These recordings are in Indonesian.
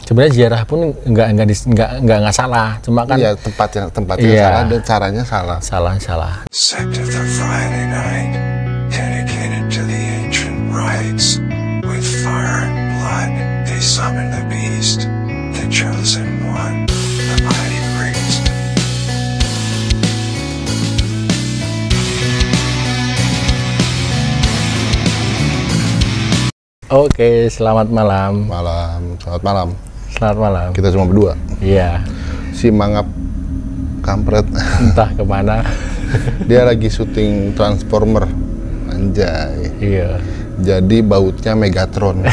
Sebenarnya ziarah pun nggak salah, cuma kan iya tempatnya salah dan caranya salah. Salah. Sect of the Friday night, dedicated to the ancient rites. With fire and blood, they summon the beast, the chosen one, the mighty priest. Oke, selamat malam. Selamat malam. Selamat malam. Kita cuma berdua. Iya. Si Mangap kampret Entah kemana. dia lagi syuting Transformer. Anjay. Iya. Jadi bautnya Megatron.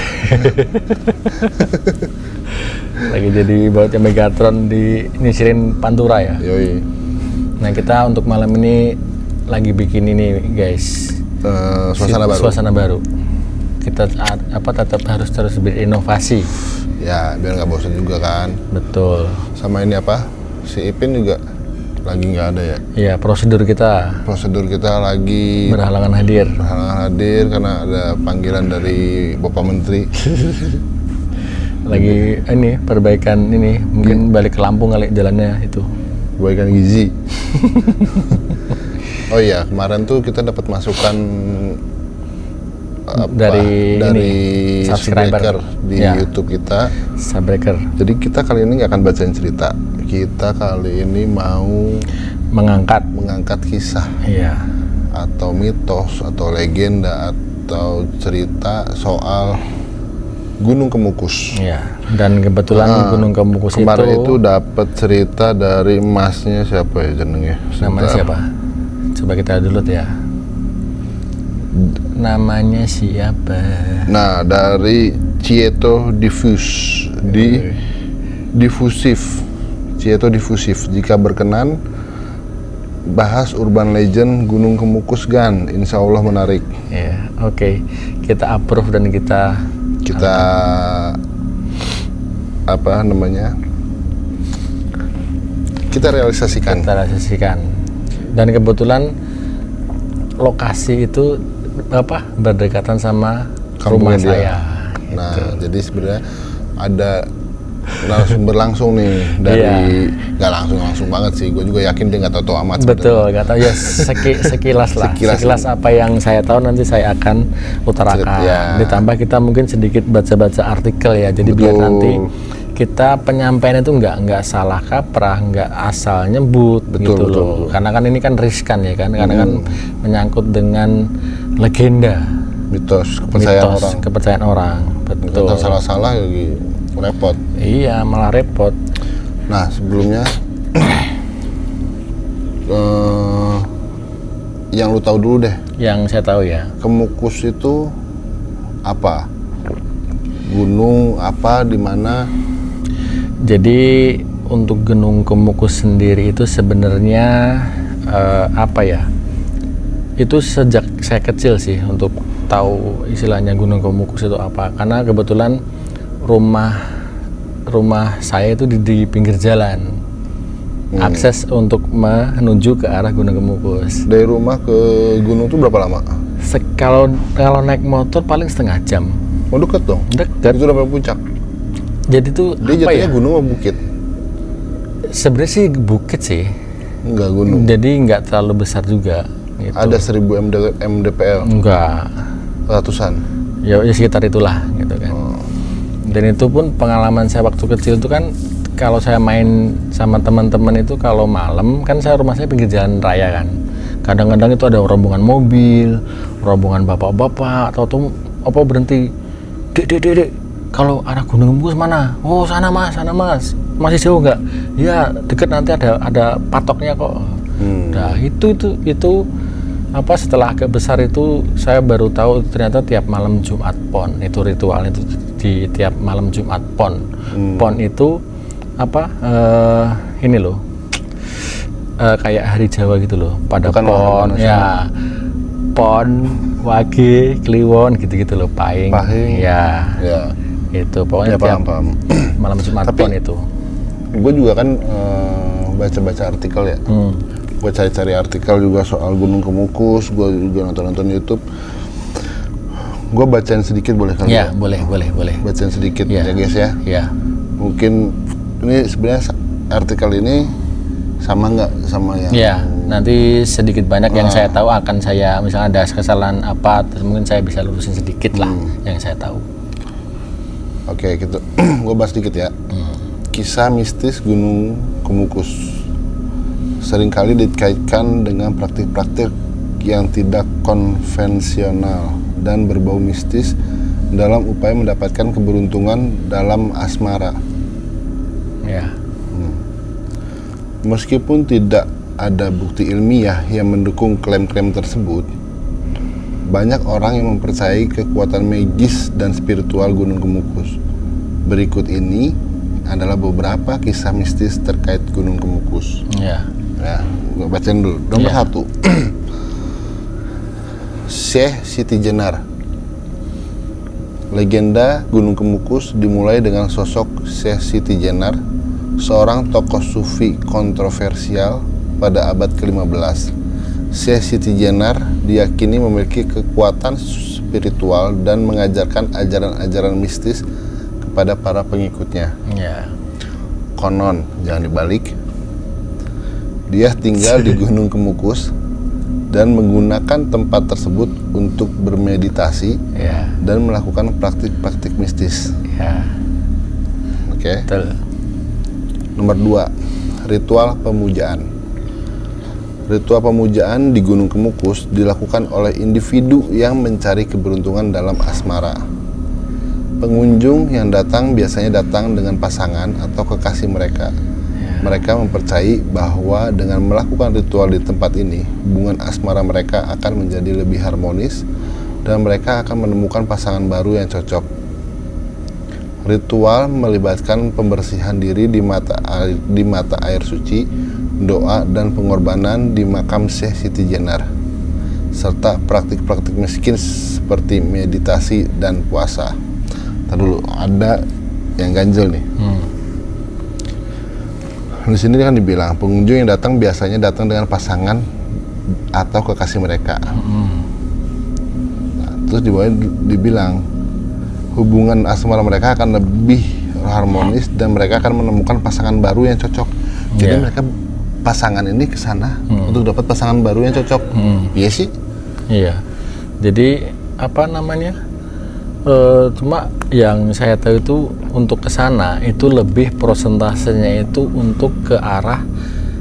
Lagi jadi bautnya Megatron di nyisirin Pantura ya. Yoi. Nah, kita untuk malam ini lagi bikin ini guys. Suasana baru. Kita tetap harus terus berinovasi. Ya, biar nggak bosan juga kan. Betul. Sama ini apa? Si Ipin juga lagi nggak ada ya. Iya, prosedur kita lagi berhalangan hadir karena ada panggilan dari Bapak Menteri. lagi ini perbaikan ini, mungkin balik ke Lampung kali jalannya itu. Perbaikan gizi. Oh iya, kemarin tuh kita dapat masukan dari subscriber di YouTube kita. Subscriber. Jadi kita kali ini nggak akan bacain cerita. Kita kali ini mau mengangkat kisah. Iya. Atau mitos atau legenda atau cerita soal Gunung Kemukus. Iya. Dan kebetulan Gunung Kemukus kemarin itu dapat cerita dari masnya siapa ya jenengnya? Namanya siapa? Coba kita dulu ya. Namanya siapa? Nah, dari Cieto Diffusif. Cieto Diffusif. Jika berkenan, bahas urban legend Gunung Kemukus Gan. Insya Allah menarik. Ya, oke. Kita approve dan kita apa namanya? Kita realisasikan. Dan kebetulan lokasi itu berdekatan sama rumah saya. Nah, gitu. jadi sebenarnya ada narasumber langsung nih dari nggak langsung banget sih. Gue juga yakin dia nggak tahu amat. Betul, nggak tahu ya sekilas lah. Sekilas apa yang saya tahu nanti saya akan utarakan. Ya. Ditambah kita mungkin sedikit baca-baca artikel ya. Jadi biar nanti kita penyampaian itu nggak salah kaprah, nggak asal nyebut betul. Karena kan ini kan riskan ya kan, karena kan menyangkut dengan legenda, mitos, kepercayaan orang. Betul. Kalau salah-salah lagi repot. Iya, malah repot. Nah, sebelumnya yang lu tahu dulu deh. Yang saya tahu ya. Kemukus itu apa? Gunung apa, di mana? Jadi untuk Gunung Kemukus sendiri itu sebenarnya itu sejak saya kecil sih untuk tahu istilahnya Gunung Kemukus itu apa. Karena kebetulan rumah saya itu di pinggir jalan. Akses untuk menuju ke arah Gunung Kemukus. Dari rumah ke gunung itu berapa lama? Kalau naik motor paling setengah jam. Oh, deket dong? Deket. Itu udah sampai puncak? Jadi tuh dia jatuhnya gunung atau bukit? Sebenarnya sih bukit sih. Enggak gunung. Jadi nggak terlalu besar juga. Gitu. Ada 1000 mdpl? Enggak. Ratusan? Ya sekitar itulah gitu kan. Dan itu pun pengalaman saya waktu kecil itu kan, kalau saya main sama teman-teman itu kalau malam kan rumah saya pinggir jalan raya kan. Kadang-kadang itu ada rombongan mobil, rombongan bapak-bapak, atau apa berhenti. Dek. Kalau arah Gunung Kemukus mana? Oh, sana mas. Masih jauh nggak? Ya deket, nanti ada patoknya kok. Nah itu setelah agak besar itu saya baru tahu ternyata tiap malam Jumat Pon itu ritual itu di tiap malam Jumat Pon. Pon itu ini loh, kayak hari Jawa gitu loh. Pada bukan pon ya, pon, wage, kliwon gitu loh, pahing. Ya. Itu pokoknya paham. Malam Jumat Pon itu. Gue juga kan baca-baca artikel ya. Gue cari-cari artikel juga soal Gunung Kemukus. Gue juga nonton YouTube. Gue bacain sedikit boleh kan? Ya, boleh. Bacain sedikit ya guys ya. Iya. Mungkin ini sebenarnya artikel ini sama nggak sama yang Ya, nanti sedikit banyak yang saya tahu akan saya, misalnya ada kesalahan apa, terus mungkin saya bisa lurusin sedikit lah yang saya tahu. Oke, gitu. Gue bahas dikit ya. Kisah mistis Gunung Kemukus seringkali dikaitkan dengan praktik-praktik yang tidak konvensional dan berbau mistis dalam upaya mendapatkan keberuntungan dalam asmara. Ya. Meskipun tidak ada bukti ilmiah yang mendukung klaim-klaim tersebut, banyak orang yang mempercayai kekuatan magis dan spiritual Gunung Kemukus. Berikut ini adalah beberapa kisah mistis terkait Gunung Kemukus. Ya. Ya, gue bacain dulu. Nomor Ya. 1, Syekh Siti Jenar. Legenda Gunung Kemukus dimulai dengan sosok Syekh Siti Jenar, seorang tokoh sufi kontroversial pada abad ke-15. Syekh Siti Jenar diyakini memiliki kekuatan spiritual dan mengajarkan ajaran-ajaran mistis kepada para pengikutnya. Ya. Konon, jangan dibalik, dia tinggal di Gunung Kemukus dan menggunakan tempat tersebut untuk bermeditasi Ya. dan melakukan praktik-praktik mistis. Ya. Oke. Betul. Nomor 2, ritual pemujaan. Ritual pemujaan di Gunung Kemukus dilakukan oleh individu yang mencari keberuntungan dalam asmara. Pengunjung yang datang biasanya datang dengan pasangan atau kekasih mereka. Mereka mempercayai bahwa dengan melakukan ritual di tempat ini, hubungan asmara mereka akan menjadi lebih harmonis dan mereka akan menemukan pasangan baru yang cocok. Ritual melibatkan pembersihan diri di mata air suci, doa dan pengorbanan di makam Syekh Siti Jenar, serta praktik-praktik miskin seperti meditasi dan puasa. Ntar dulu, ada yang ganjel nih. Di sini kan dibilang pengunjung yang datang biasanya datang dengan pasangan atau kekasih mereka. Nah, terus di bawah dibilang hubungan asmara mereka akan lebih harmonis dan mereka akan menemukan pasangan baru yang cocok. Jadi mereka pasangan ini ke sana untuk dapat pasangan baru yang cocok. Iya sih? Iya. Jadi apa namanya? Cuma yang saya tahu itu untuk ke sana itu lebih prosentasenya itu untuk ke arah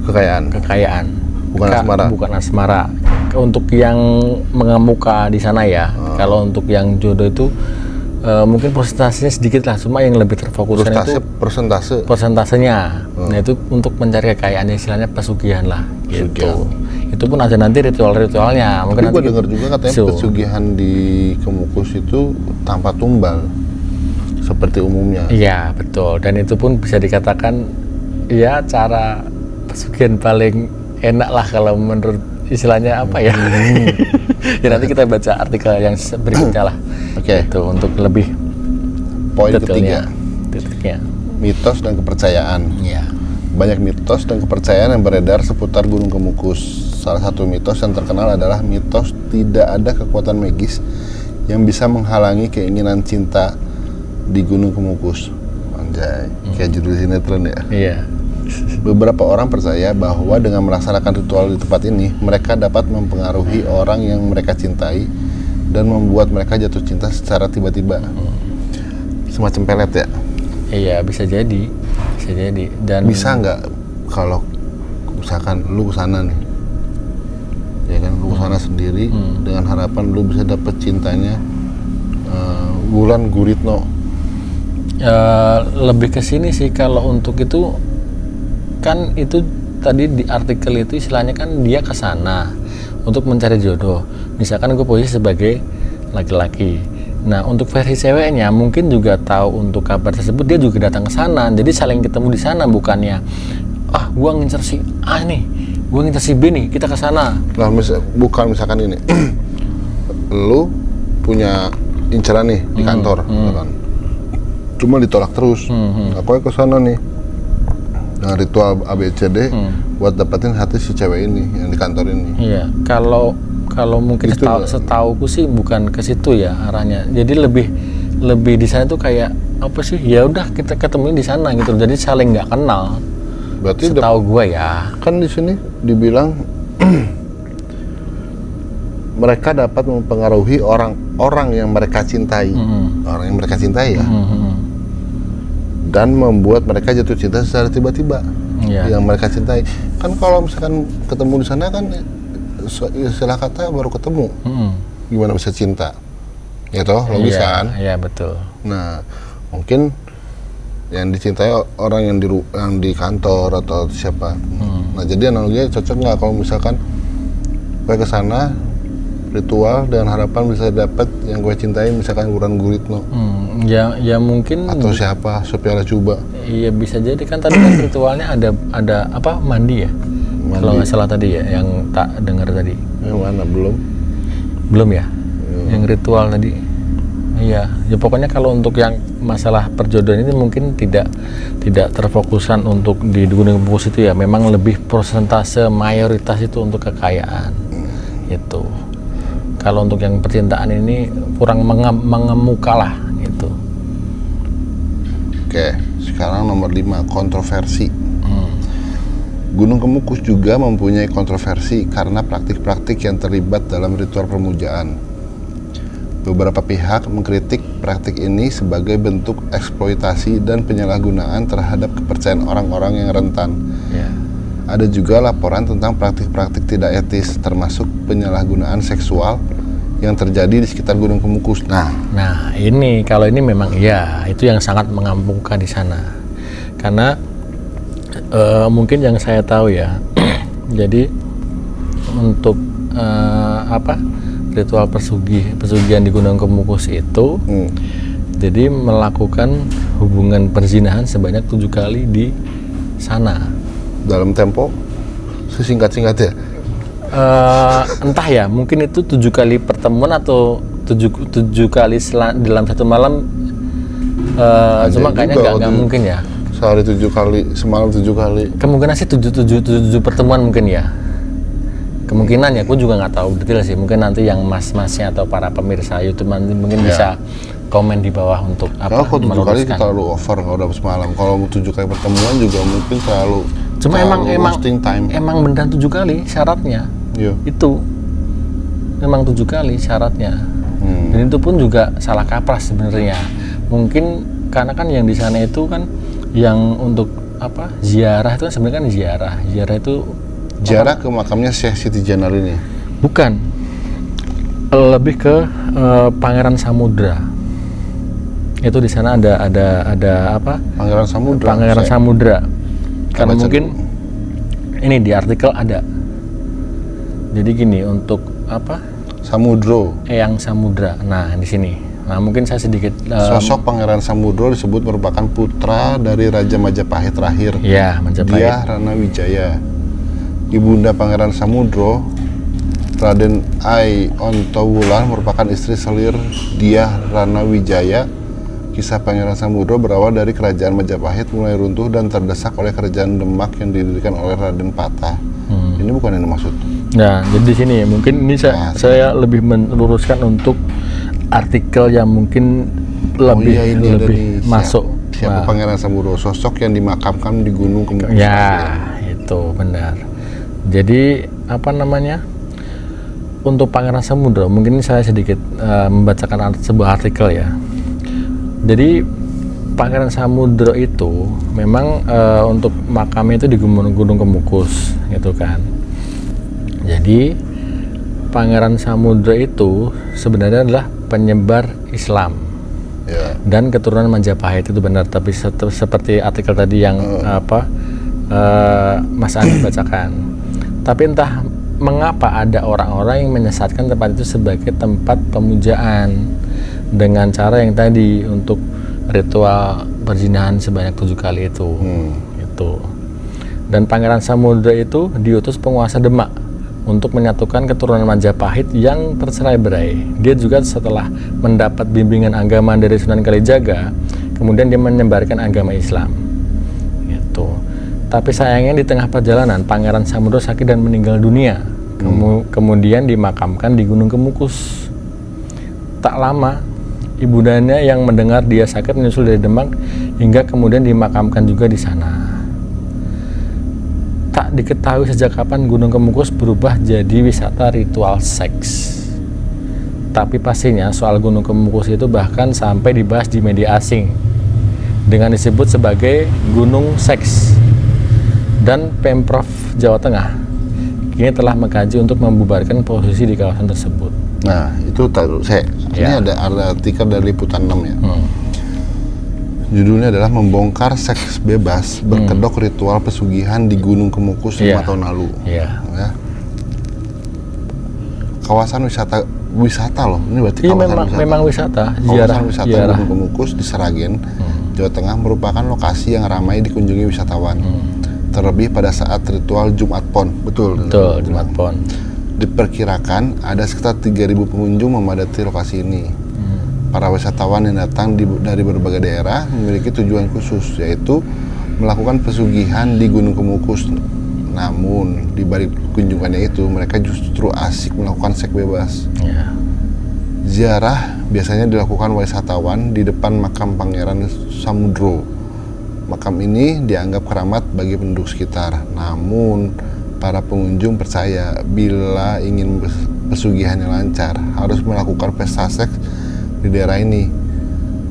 kekayaan. Bukan asmara. Untuk yang mengemuka di sana ya. Kalau untuk yang jodoh itu mungkin persentasenya sedikit lah, cuma yang lebih terfokuskan itu persentasenya. Nah itu untuk mencari kekayaan, istilahnya pesugihan lah gitu. Itu pun ada nanti ritual-ritualnya. Mungkin tapi gue dengar juga katanya pesugihan di Kemukus itu tanpa tumbal seperti umumnya. Iya betul, dan itu pun bisa dikatakan ya cara pesugihan paling enak lah kalau menurut istilahnya apa ya. Ya nanti kita baca artikel yang berikutnya lah. Oke. Itu untuk lebih poin ketiga, titiknya. Mitos dan kepercayaan. Iya. Banyak mitos dan kepercayaan yang beredar seputar Gunung Kemukus. Salah satu mitos yang terkenal adalah mitos tidak ada kekuatan magis yang bisa menghalangi keinginan cinta di Gunung Kemukus. Anjay, kayak judul sinetron ya. Iya. Beberapa orang percaya bahwa dengan melaksanakan ritual di tempat ini, mereka dapat mempengaruhi orang yang mereka cintai dan membuat mereka jatuh cinta secara tiba-tiba. Semacam pelet ya? Iya, bisa jadi. Dan bisa nggak kalau misalkan lu kesana nih, ya kan, lu kesana sendiri dengan harapan lu bisa dapet cintanya Wulan Guritno. Lebih ke sini sih kalau untuk itu kan itu tadi di artikel itu istilahnya kan dia ke sana untuk mencari jodoh. Misalkan gue posisi sebagai laki-laki. Nah, untuk versi ceweknya mungkin juga tahu untuk kabar tersebut, dia juga datang ke sana. Jadi saling ketemu di sana, bukannya gua ngincer si A nih, gua ngincer si B nih, kita ke sana. Nah, bukan misalkan ini. Lu punya inceran nih di kantor, kan. Cuma ditolak terus. Aku ke sana nih. Dengan ritual ABCD buat dapetin hati si cewek ini yang di kantor ini. Iya, kalau mungkin setauku sih bukan ke situ ya arahnya. Jadi lebih di sana tuh kayak apa sih, ya udah kita ketemu di sana gitu, jadi saling nggak kenal. Berarti Setahu gue ya. kan di sini dibilang mereka dapat mempengaruhi orang-orang yang mereka cintai, orang yang mereka cintai ya, dan membuat mereka jatuh cinta secara tiba-tiba. Iya. Yang mereka cintai. Kan kalau misalkan ketemu di sana kan istilah kata baru ketemu, gimana bisa cinta? Ya toh, logis kan? Iya betul. Nah, mungkin yang dicintai orang yang di kantor atau siapa. Nah, jadi analoginya cocok nggak kalau misalkan gue ke sana ritual dengan harapan bisa dapat yang gue cintai, misalkan Wulan Guritno. Ya mungkin. Atau siapa, Sophia Latjuba. Iya bisa jadi kan, tadi kan ritualnya ada apa, mandi ya? Kalau nggak salah tadi ya, yang tak dengar tadi. Yang mana Belum ya? Yang ritual tadi. Iya, ya pokoknya kalau untuk yang masalah perjodohan ini mungkin tidak terfokusan untuk di Gunung Kemukus itu ya, memang lebih persentase mayoritas itu untuk kekayaan itu. Kalau untuk yang percintaan ini kurang mengemuka lah gitu. Oke, sekarang nomor 5, kontroversi. Gunung Kemukus juga mempunyai kontroversi karena praktik-praktik yang terlibat dalam ritual permujaan. Beberapa pihak mengkritik praktik ini sebagai bentuk eksploitasi dan penyalahgunaan terhadap kepercayaan orang-orang yang rentan. Ya. Ada juga laporan tentang praktik-praktik tidak etis, termasuk penyalahgunaan seksual yang terjadi di sekitar Gunung Kemukus. Nah, ini kalau ini memang ya itu yang sangat mengampukan di sana, karena mungkin yang saya tahu ya, jadi untuk ritual pesugihan di Gunung Kemukus itu, jadi melakukan hubungan perzinahan sebanyak 7 kali di sana. Dalam tempo sesingkat-singkatnya. Entah ya, mungkin itu 7 kali pertemuan atau 7 kali dalam satu malam. Cuma kayaknya nggak mungkin ya. Sehari 7 kali, semalam 7 kali. Kemungkinan sih 7 pertemuan mungkin ya. Kemungkinan ya, aku juga nggak tahu detail sih. Mungkin nanti yang mas-masnya atau para pemirsa YouTube nanti mungkin bisa komen di bawah untuk Kalau 7 kali itu terlalu over kalau udah semalam. Kalau 7 kali pertemuan juga mungkin terlalu. Cuma wasting time. emang benar 7 kali syaratnya. Iya. Itu memang 7 kali syaratnya. Dan itu pun juga salah kaprah sebenarnya. Mungkin karena kan yang di sana itu kan yang untuk ziarah itu kan sebenarnya kan ziarah itu Ziarah ke makamnya Syekh Siti Jenar ini? Bukan, lebih ke Pangeran Samudra. Itu di sana ada apa? Pangeran Samudra. Pangeran Samudra. Karena mungkin ini di artikel ada. Jadi gini, untuk apa? Samudro. Eyang Samudra. Nah di sini. Nah mungkin saya sedikit. Sosok Pangeran Samudro disebut merupakan putra dari Raja Majapahit terakhir. Ya, Majapahit. Dia Rana Wijaya. Ibunda Pangeran Samudro, Raden Ai Ontowulan merupakan istri selir Diah Rana Wijaya. Kisah Pangeran Samudro berawal dari kerajaan Majapahit mulai runtuh dan terdesak oleh kerajaan Demak yang didirikan oleh Raden Patah. Ini bukan yang dimaksud. Nah, jadi di sini mungkin ini saya lebih meluruskan untuk artikel yang mungkin lebih masuk. Siapa Pangeran Samudro? Sosok yang dimakamkan di Gunung Kemukus. Ya, itu benar. Jadi untuk Pangeran Samudro, mungkin saya sedikit membacakan sebuah artikel ya. Jadi Pangeran Samudro itu memang untuk makamnya itu di Gunung Kemukus gitu kan. Jadi Pangeran Samudro itu sebenarnya adalah penyebar Islam dan keturunan Majapahit, itu benar. Tapi seperti artikel tadi yang Mas Andi bacakan. Tapi entah mengapa ada orang-orang yang menyesatkan tempat itu sebagai tempat pemujaan dengan cara yang tadi untuk ritual perzinahan sebanyak 7 kali itu. Itu. Dan Pangeran Samudra itu diutus penguasa Demak untuk menyatukan keturunan Majapahit yang tercerai-berai. Dia juga setelah mendapat bimbingan agama dari Sunan Kalijaga, kemudian dia menyebarkan agama Islam. Gitu. Tapi sayangnya di tengah perjalanan Pangeran Samudro sakit dan meninggal dunia. Kemudian dimakamkan di Gunung Kemukus. Tak lama ibundanya yang mendengar dia sakit menyusul dari Demak hingga kemudian dimakamkan juga di sana. Tak diketahui sejak kapan Gunung Kemukus berubah jadi wisata ritual seks. Tapi pastinya soal Gunung Kemukus itu bahkan sampai dibahas di media asing dengan disebut sebagai Gunung Seks. Dan Pemprov Jawa Tengah kini telah mengkaji untuk membubarkan posisi di kawasan tersebut. Nah, itu ini ada artikel dari Liputan 6 ya. Judulnya adalah membongkar seks bebas berkedok ritual pesugihan di Gunung Kemukus 5 tahun lalu. Ya. Kawasan wisata loh, ini berarti kawasan memang wisata. Kawasan wisata Gunung Kemukus di Seragen, Jawa Tengah merupakan lokasi yang ramai dikunjungi wisatawan. Terlebih pada saat ritual Jumat Pon. Betul, Jumat Pon. Diperkirakan ada sekitar 3.000 pengunjung memadati lokasi ini. Para wisatawan yang datang dari berbagai daerah memiliki tujuan khusus, yaitu melakukan pesugihan di Gunung Kemukus. Namun, di balik kunjungannya itu, mereka justru asik melakukan seks bebas. Ziarah biasanya dilakukan wisatawan di depan makam Pangeran Samudro. Makam ini dianggap keramat bagi penduduk sekitar. Namun, para pengunjung percaya bila ingin pesugihannya lancar, harus melakukan pesta seks di daerah ini.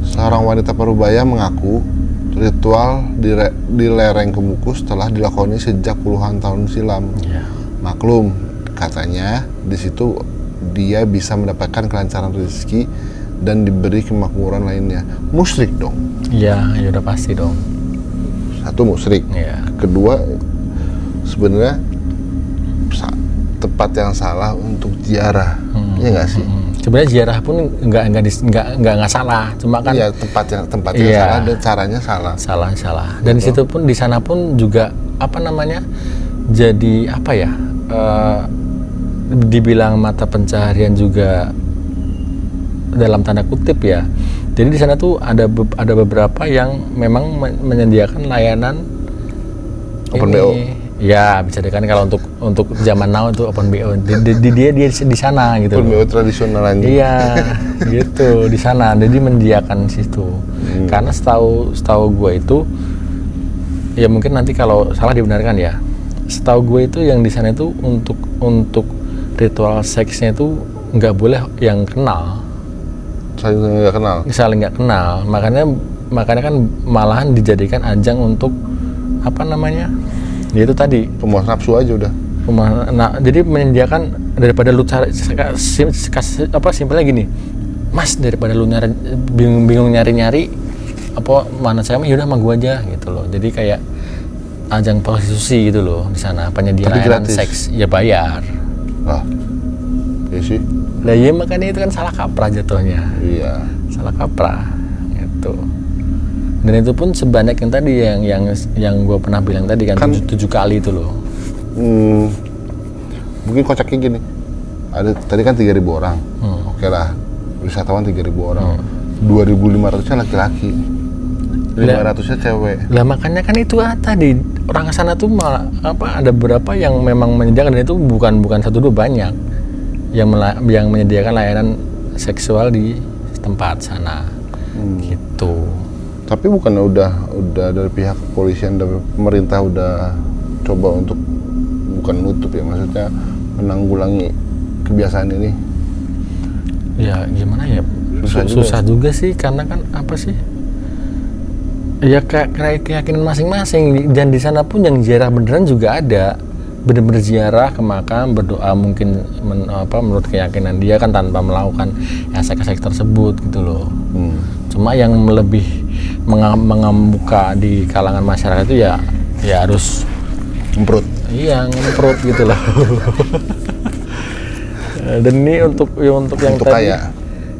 Seorang wanita parubaya mengaku ritual di lereng Kemukus telah dilakoni sejak puluhan tahun silam. Maklum, katanya di situ dia bisa mendapatkan kelancaran rezeki dan diberi kemakmuran lainnya. Musyrik dong? Iya, ya udah pasti dong. Satu musyrik. Kedua, sebenarnya tempat yang salah untuk ziarah. Iya nggak sih? Sebenarnya ziarah pun nggak salah, cuma kan tempatnya salah dan caranya salah. Dan di situ pun, di sana pun juga jadi dibilang mata pencaharian juga dalam tanda kutip ya. Jadi di sana tuh ada beberapa yang memang menyediakan layanan open BO. Ya, bisa dikatakan kalau untuk zaman now itu open BO. Dia di sana gitu. Open BO tradisional aja. Iya, gitu di sana. Jadi menyediakan situ. Karena setahu gue itu, ya mungkin nanti kalau salah dibenarkan ya. Setahu gue itu yang di sana itu untuk ritual seksnya itu nggak boleh yang kenal. Saling nggak kenal. Makanya kan malahan dijadikan ajang untuk ya itu tadi pemuas nafsu aja udah. Jadi menyediakan daripada lu cari simpelnya gini, Mas, daripada lu bingung nyari mana saya ya udah sama gua aja gitu loh. Jadi kayak ajang prostitusi gitu loh di sana, penyediaan layanan seks ya bayar. Iya sih. Lah iya, makanya itu kan salah kaprah jatuhnya. Iya. Salah kaprah gitu. Dan itu pun sebanyak yang tadi yang gue pernah bilang tadi kan 7 kali itu loh. Mungkin kocaknya gini. Tadi kan 3.000 orang. Oke lah, wisatawan 3.000 orang. 2.500-nya laki-laki. 500-nya cewek. Lah makanya kan itu tadi orang sana tuh ada beberapa yang memang menyediakan, dan itu bukan 1-2, banyak yang menyediakan layanan seksual di tempat sana. Gitu. Tapi bukan udah dari pihak kepolisian dan pemerintah udah coba untuk bukan nutup ya, maksudnya menanggulangi kebiasaan ini? Ya gimana ya, susah juga sih, karena kan ya keyakinan masing-masing. Dan di sana pun yang ziarah beneran juga ada, bener-bener ziarah ke makam, berdoa mungkin menurut keyakinan dia kan, tanpa melakukan seks tersebut gitu loh. Cuma yang lebih mengemuka di kalangan masyarakat itu ya harus ngemprut. Iya, ngemprut gitu loh. Dan ini untuk yang tadi kaya.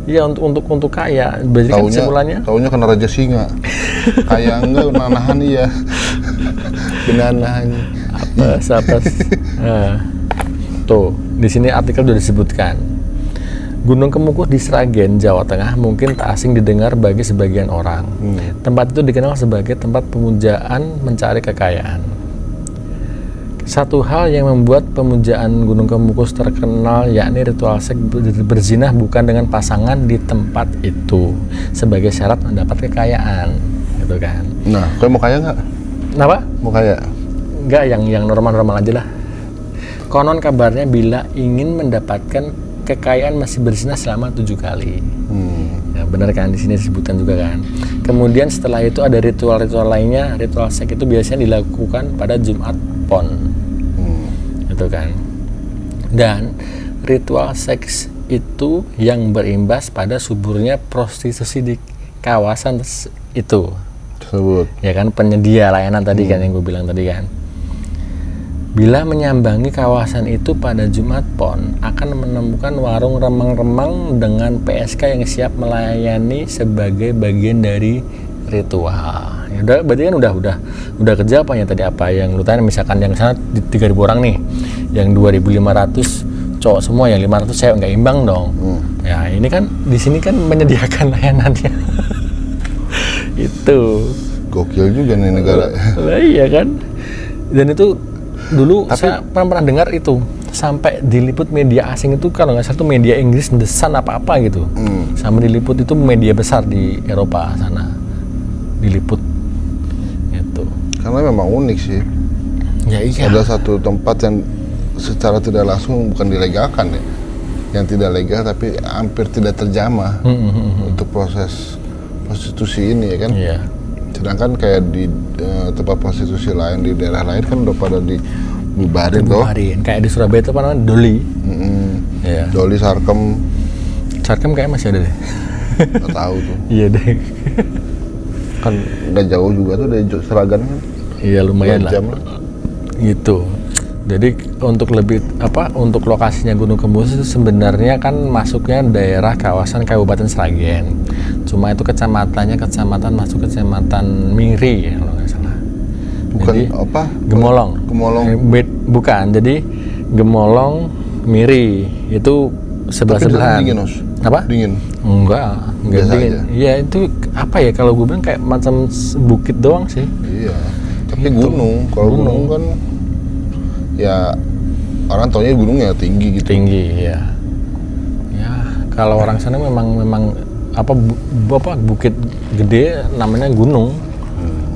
Iya, untuk kaya. Berarti kan kesimpulannya taunya kena raja singa. Kaya enggak, nahan iya. Benanahan. Apa? Tuh, di sini artikel sudah disebutkan. Gunung Kemukus di Sragen, Jawa Tengah mungkin tak asing didengar bagi sebagian orang. Tempat itu dikenal sebagai tempat pemujaan mencari kekayaan. Satu hal yang membuat pemujaan Gunung Kemukus terkenal yakni ritual seks berzinah bukan dengan pasangan di tempat itu sebagai syarat mendapat kekayaan, gitu kan. Nah, kau mau kaya nggak? Kenapa? Mau kaya? Enggak, yang normal-normal aja lah. Konon kabarnya bila ingin mendapatkan kekayaan masih berzinah selama 7 kali. Ya, benar kan, di sini disebutkan juga kan. Kemudian setelah itu ada ritual-ritual lainnya. Ritual seks itu biasanya dilakukan pada Jumat Pon, gitu kan. Dan ritual seks itu yang berimbas pada suburnya prostitusi di kawasan itu. Tersebut. Ya kan, penyedia layanan tadi kan yang gue bilang tadi kan. Bila menyambangi kawasan itu pada Jumat Pon, akan menemukan warung remang-remang dengan PSK yang siap melayani sebagai bagian dari ritual. Ya udah, berarti kan udah kerja apa ya tadi, apa yang lu tanya, misalkan yang sana 3.000 orang nih, yang 2.500 cowok semua, yang 500 cewek, nggak imbang dong. Ya ini kan di sini kan menyediakan layanannya. Itu Gokil juga nih negara. Lah iya kan. Dan itu dulu saya pernah dengar itu sampai diliput media asing itu, kalau nggak salah itu media Inggris, The Sun apa gitu, sama diliput itu media besar di Eropa sana, diliput itu. Karena memang unik sih. Ya iya. Ada satu tempat yang secara tidak langsung bukan dilegalkan ya, yang tidak legal tapi hampir tidak terjamah untuk proses prostitusi ini ya kan. Iya. Sedangkan kayak di tempat prostitusi lain di daerah lain kan udah pada dibubarin toh. Kayak di Surabaya itu apa namanya, Doli. Iya. Doli, Sarkem kayak masih ada deh. Nggak tahu tuh. Iya deh. Kan nggak jauh juga tuh dari Seragan kan. Iya lumayan 2 jam lah. Gitu. Jadi untuk lokasinya Gunung Kemukus itu sebenarnya kan masuknya daerah kawasan Kabupaten Sragen. Cuma itu kecamatan Kecamatan Miri ya, kalau nggak salah. Bukan jadi, apa? Gemolong. Bukan. Jadi Gemolong Miri itu sebelah-sebelahan. Dingin, Os. Apa? Dingin. Enggak Biasa dingin. aja. Iya itu apa ya, kalau gue bilang kayak macam bukit doang sih. Iya. Tapi Gitu. gunung. Kalau gunung kan ya orang taunya gunungnya tinggi gitu. Tinggi ya. Ya kalau orang sana memang bukit gede namanya gunung.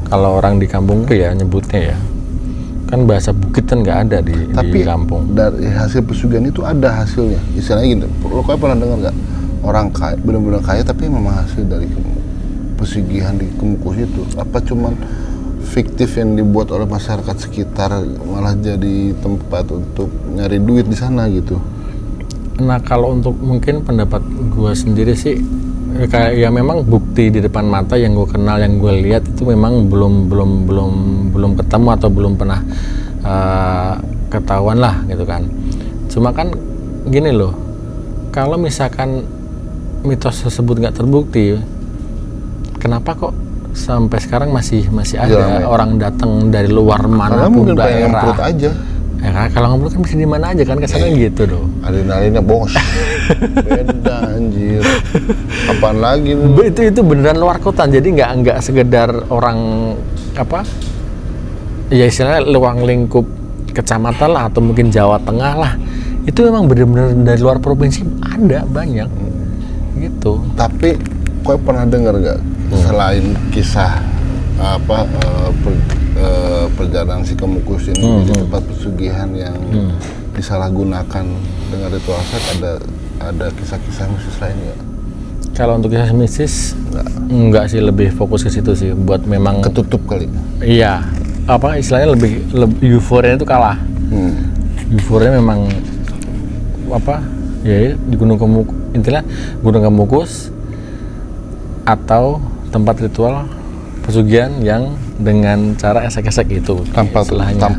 Kalau orang di kampung ya nyebutnya ya. Kan bahasa bukit kan nggak ada di kampung. Dari hasil pesugihan itu ada hasilnya. Istilahnya gini, lo kayak pernah dengar nggak? Orang kaya, benar-benar kaya tapi memang hasil dari pesugihan di Kemukus itu. Apa cuman fiktif yang dibuat oleh masyarakat sekitar malah jadi tempat untuk nyari duit di sana gitu. Nah kalau untuk mungkin pendapat gue sendiri sih, kayak ya memang bukti di depan mata yang gue kenal, yang gue lihat itu memang belum ketemu atau belum pernah ketahuan lah gitu kan. Cuma kan gini loh, kalau misalkan mitos tersebut nggak terbukti, kenapa kok sampai sekarang masih ada orang datang dari luar manapun daerah? Ngemprut aja. Ya kan, kalau ngemprut kan bisa di mana aja kan, kesannya gitu dong. Adrenalinnya bos. Beda anjir. Apaan lagi nih? Itu beneran luar kota, jadi nggak sekedar orang apa? Ya istilahnya luang lingkup kecamatan lah atau mungkin Jawa Tengah lah. Itu memang benar-benar dari luar provinsi ada banyak. Gitu. Tapi kau pernah dengar nggak selain kisah perjalanan si Kemukus ini di tempat pesugihan yang disalahgunakan dengan ritual seks, ada kisah-kisah mistis lain nggak? Kalau untuk kisah mistis enggak sih, lebih fokus ke situ sih, buat memang ketutup kali. Iya, apa istilahnya lebih euforia itu kalah. Euforia memang apa ya di Gunung Kemukus, intinya Gunung Kemukus atau tempat ritual pesugihan yang dengan cara esek-esek itu tanpa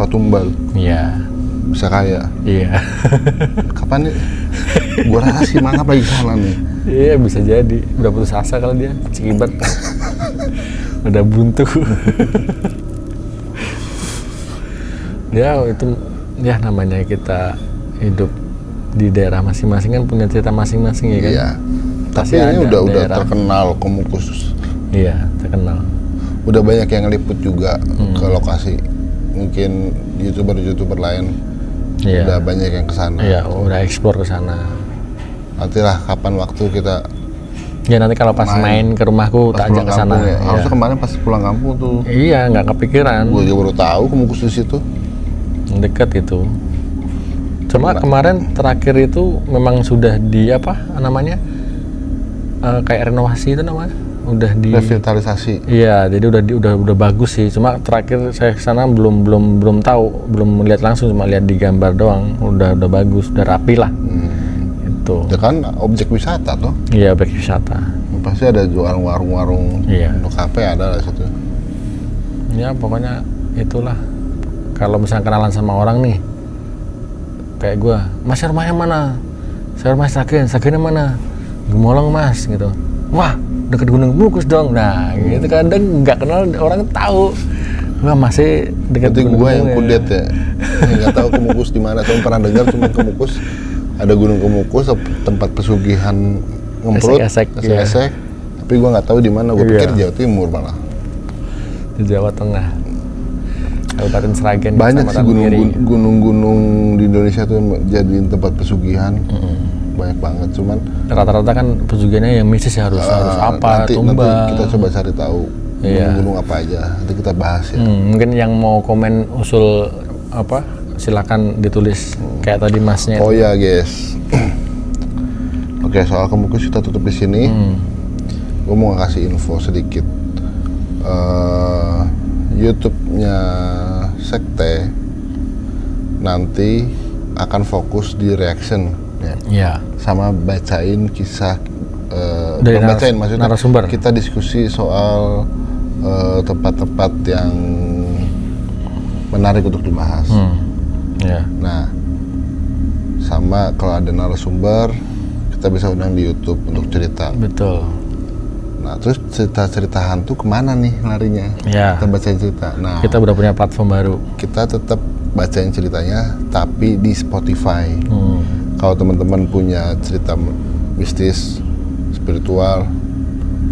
tumbal. Iya. Bisa kaya. Iya. Kapan nih? Gua rasa sih mangap lagi sana nih. Iya bisa jadi. Udah putus asa kalau dia Cikibat. Udah buntu. Ya itu ya namanya kita hidup di daerah masing-masing kan punya cerita masing-masing ya kan. Iya. Tapi ini udah terkenal Kemukus. Iya terkenal. Udah banyak yang ngeliput juga ke lokasi mungkin youtuber lain Iya. udah banyak yang kesana. Iya, udah explore ke sana. Nantilah kapan waktu kita Ya nanti kalau pas main ke rumahku pas tak ajak pulang ke sana. kampung ya. Iya. Harusnya kemarin pas pulang kampung tuh Iya, nggak kepikiran. gue juga baru tahu Kemukus di situ. Deket itu. Cuma kemarin terakhir itu memang sudah di apa namanya? Kayak renovasi itu namanya. Udah di Revitalisasi. Iya, jadi udah bagus sih. Cuma terakhir saya ke sana belum tahu, belum melihat langsung, cuma lihat di gambar doang. Udah bagus, udah rapi lah. Itu. Ya kan objek wisata tuh. Iya, objek wisata. Pasti ada jualan warung-warung Iya. untuk kafe ada lah situ. Ya pokoknya itulah. Kalau misalnya kenalan sama orang nih, kayak gue, Mas rumahnya mana? Saya rumah Sagennya mana? Gemolong Mas gitu. Wah, deket Gunung Kemukus dong. Nah, gitu kadang nggak kenal orang tahu. Wah, masih dekat Nanti Gunung gue yang Kemukus kudet ya. Nggak tahu Kemukus di mana. Cuma pernah dengar cuma Kemukus ada Gunung Kemukus tempat pesugihan ngemprut, esek-esek. Tapi gue nggak tahu di mana. Gue pikir Jawa Timur malah. Di Jawa Tengah. Kabupaten Sragen. Banyak sih Kecamatan Miri. gunung-gunung di Indonesia tuh jadiin tempat pesugihan. Banyak banget. Cuman Rata-rata kan pesugihannya yang mistis ya harus apa, nanti tumbang. kita coba cari tahu Iya. gunung-gunung apa aja. Nanti kita bahas ya. Mungkin yang mau komen usul apa silakan ditulis kayak tadi masnya. Oh ya guys. Oke, soal Kemukus kita tutup di sini. Gue mau ngasih info sedikit. YouTube-nya Sekte nanti akan fokus di reaction ya. Iya. Sama bacain kisah Dari bukan bacain maksudnya narasumber. kita diskusi soal tempat-tempat yang menarik untuk dibahas. Iya. Nah, sama kalau ada narasumber kita bisa undang di YouTube untuk cerita. Betul. Nah, terus cerita-cerita hantu kemana nih larinya? Iya. Kita bacain cerita. Nah, Kita udah punya platform baru. kita tetap bacain ceritanya tapi di Spotify. Kalau teman-teman punya cerita mistis, spiritual,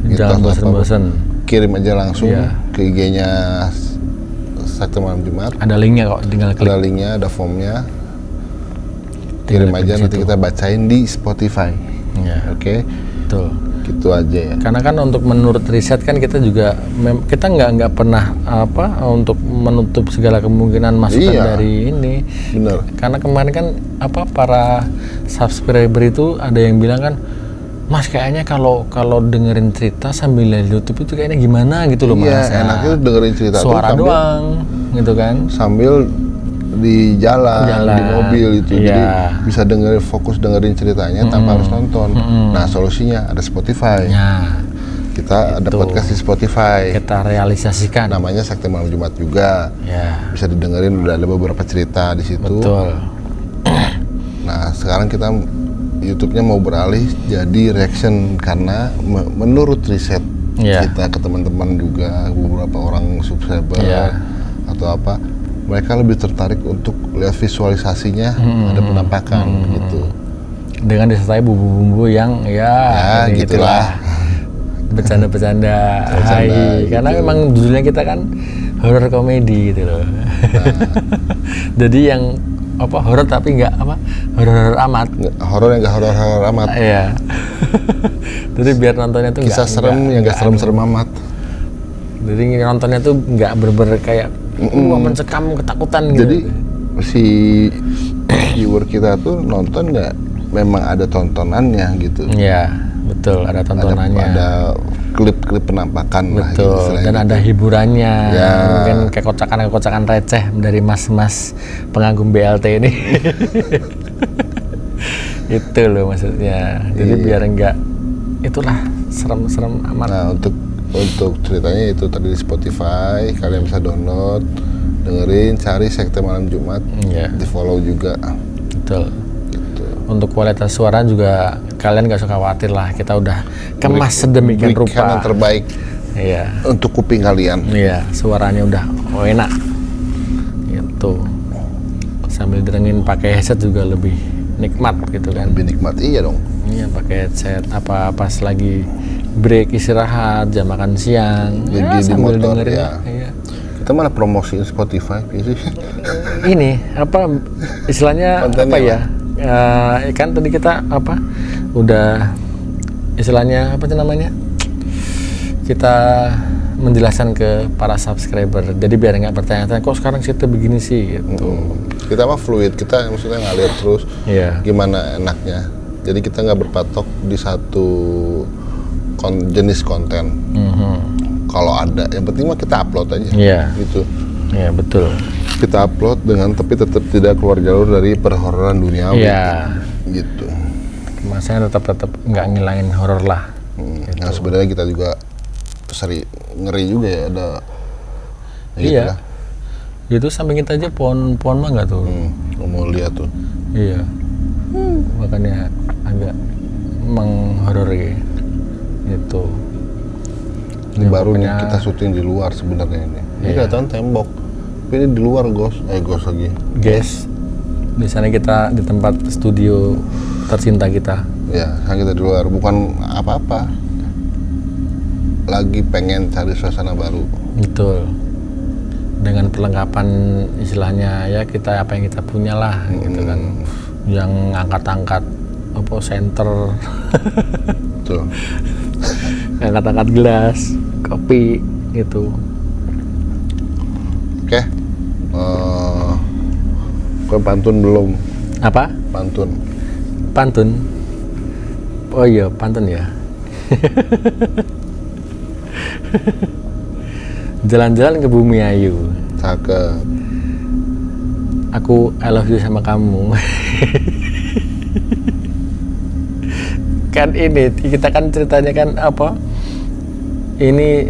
Jangan mitos, apapun, bosan-bosan. kirim aja langsung Iya. ke IG-nya Sakti Malam Jumat. Ada linknya kok, tinggal klik. Ada linknya, ada formnya. Tinggal Kirim klik aja di nanti situ. kita bacain di Spotify. Iya. Oke, Betul. gitu aja ya. Karena kan untuk menurut riset kan kita juga kita nggak pernah apa untuk menutup segala kemungkinan masukan Iya. dari ini. Bener. Karena kemarin kan apa para subscriber itu ada yang bilang kan, Mas kayaknya kalau dengerin cerita sambil lihat YouTube itu kayaknya gimana gitu loh Iya, Mas. Nah, enaknya dengerin cerita tuh suara doang gitu kan. sambil di jalan, di mobil itu. Jadi Iya. bisa fokus dengerin ceritanya tanpa harus nonton. Nah, solusinya ada Spotify. Nah, Kita ada podcast di Spotify. kita realisasikan. Namanya Sakti Malam Jumat juga. Ya, Bisa didengerin, udah ada beberapa cerita di situ. betul. Nah, sekarang kita YouTube-nya mau beralih jadi reaction karena menurut riset Iya. kita ke teman-teman juga beberapa orang subscriber Iya. atau apa, mereka lebih tertarik untuk lihat visualisasinya, ada penampakan gitu. Dengan disertai bumbu-bumbu yang Ya, gitulah. Bercanda-bercanda. Bercanda, Hai. gitu. Karena memang judulnya kita kan horror komedi gitu loh. Jadi yang apa horor tapi nggak apa horor amat. Horor yang gak horor amat. Iya. Jadi biar nontonnya tuh Kisah serem yang gak serem-serem amat. Jadi nontonnya tuh nggak berber kayak mencekam ketakutan gitu. Jadi si viewer kita tuh nonton nggak memang ada tontonannya gitu. Iya, betul, ada tontonannya. Ada klip-klip penampakan lah. Betul, istilahnya dan gitu. ada hiburannya. Ya. Mungkin kayak kocakan-kocakan receh dari mas-mas pengagum BLT ini. Itu loh maksudnya. Jadi Iya. biar enggak itulah serem-serem amat. Nah, untuk ceritanya itu tadi di Spotify, kalian bisa download, dengerin, cari Sekte Malam Jumat, Iya, di follow juga. betul. Gitu. Untuk kualitas suara juga kalian gak usah khawatir lah. Kita udah kemas sedemikian Berikan yang rupa. terbaik Iya. untuk kuping kalian. Iya, suaranya udah enak. Gitu. Sambil dengerin pakai headset juga lebih nikmat gitu kan. Lebih nikmat, iya dong. Iya, pakai headset apa pas lagi break istirahat, jam makan siang. Lagi di sambil motor, dengerin ya. lah, iya. Kita malah promosiin Spotify sih. Ini apa istilahnya Kontennya apa ya? Kan tadi kita apa udah istilahnya apa sih namanya? Kita menjelaskan ke para subscriber, jadi biar nggak bertanya-tanya kok sekarang kita begini sih gitu. Kita mah fluid, kita maksudnya ngalir terus. Iya. Gimana enaknya. Jadi kita nggak berpatok di satu jenis konten. Kalau ada, yang penting mah kita upload aja. Iya. Gitu. Iya betul. Kita upload dengan tapi tetap tidak keluar jalur dari perhororan duniawi. Iya. Gitu. Masanya tetap nggak ngilangin horor lah. Nah sebenarnya kita juga ngeri juga ya ada. Iya. Itu samping kita aja pohon mah nggak tuh. Mau lihat tuh. Iya. Makanya agak menghoror gitu. Ini Ya, baru nih pokoknya- kita syuting di luar sebenarnya ini. Ini Iya. kelihatan tembok. Tapi ini di luar gos lagi. Guys, di sana kita di tempat studio tercinta kita. Ya, sekarang kita di luar bukan apa-apa. Lagi pengen cari suasana baru. Betul. Dengan perlengkapan istilahnya ya kita apa yang kita punya lah gitu kan. Yang angkat-angkat apa center, Tuh. angkat-angkat gelas, kopi gitu. Oke. Kue pantun belum? Apa? Pantun. Pantun. Oh iya, pantun ya. Jalan-jalan ke Bumi Ayu. Cakep. Aku I love you sama kamu. Kan ini kita kan ceritanya kan apa? Ini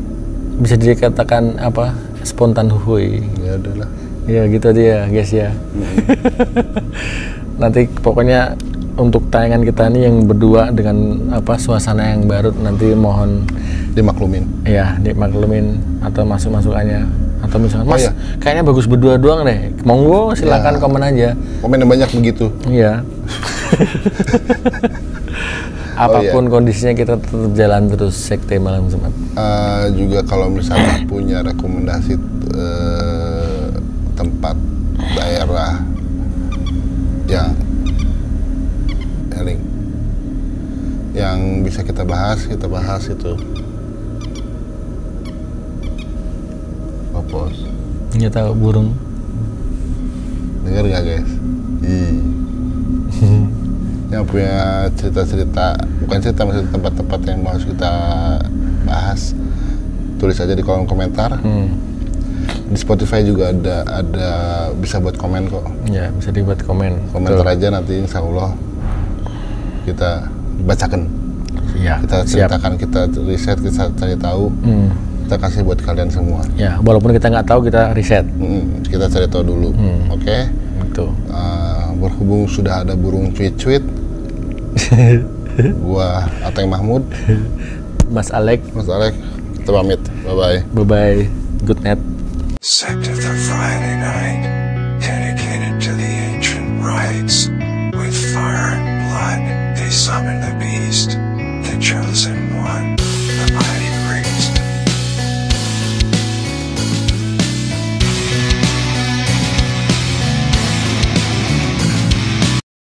bisa dikatakan apa? Spontan huhuy. Ya udahlah. Ya gitu aja ya guys ya. Nanti pokoknya untuk tayangan kita ini yang berdua dengan apa suasana yang baru nanti mohon Dimaklumin. ya dimaklumin atau masukannya atau misalkan Mas iya. kayaknya bagus berdua doang deh, monggo silakan Ya. komen aja. Komen yang banyak begitu. Iya. Apapun kondisinya kita tetap jalan terus sekte malam Jumat. Juga kalau misalnya punya rekomendasi tempat daerah yang bisa kita bahas itu. Popos. Nggak tahu burung. Dengar nggak guys? Yang punya cerita-cerita, bukan cerita, maksudnya tempat-tempat yang mau kita bahas, tulis aja di kolom komentar. Di Spotify juga ada bisa buat komen kok. Ya bisa dibuat komen. Komentar Betul. aja nanti insya Allah kita bacakan. Ya, Kita siap. ceritakan, kita riset, kita cari tahu. Kita kasih buat kalian semua. Ya, walaupun kita nggak tahu kita riset. Kita cari tahu dulu. Oke. Gitu. Berhubung sudah ada burung cuit-cuit, gua Ateng Mahmud, Mas Alek, Mas Alek, kita pamit. Bye-bye. bye bye, good night. Sect of the Friday night.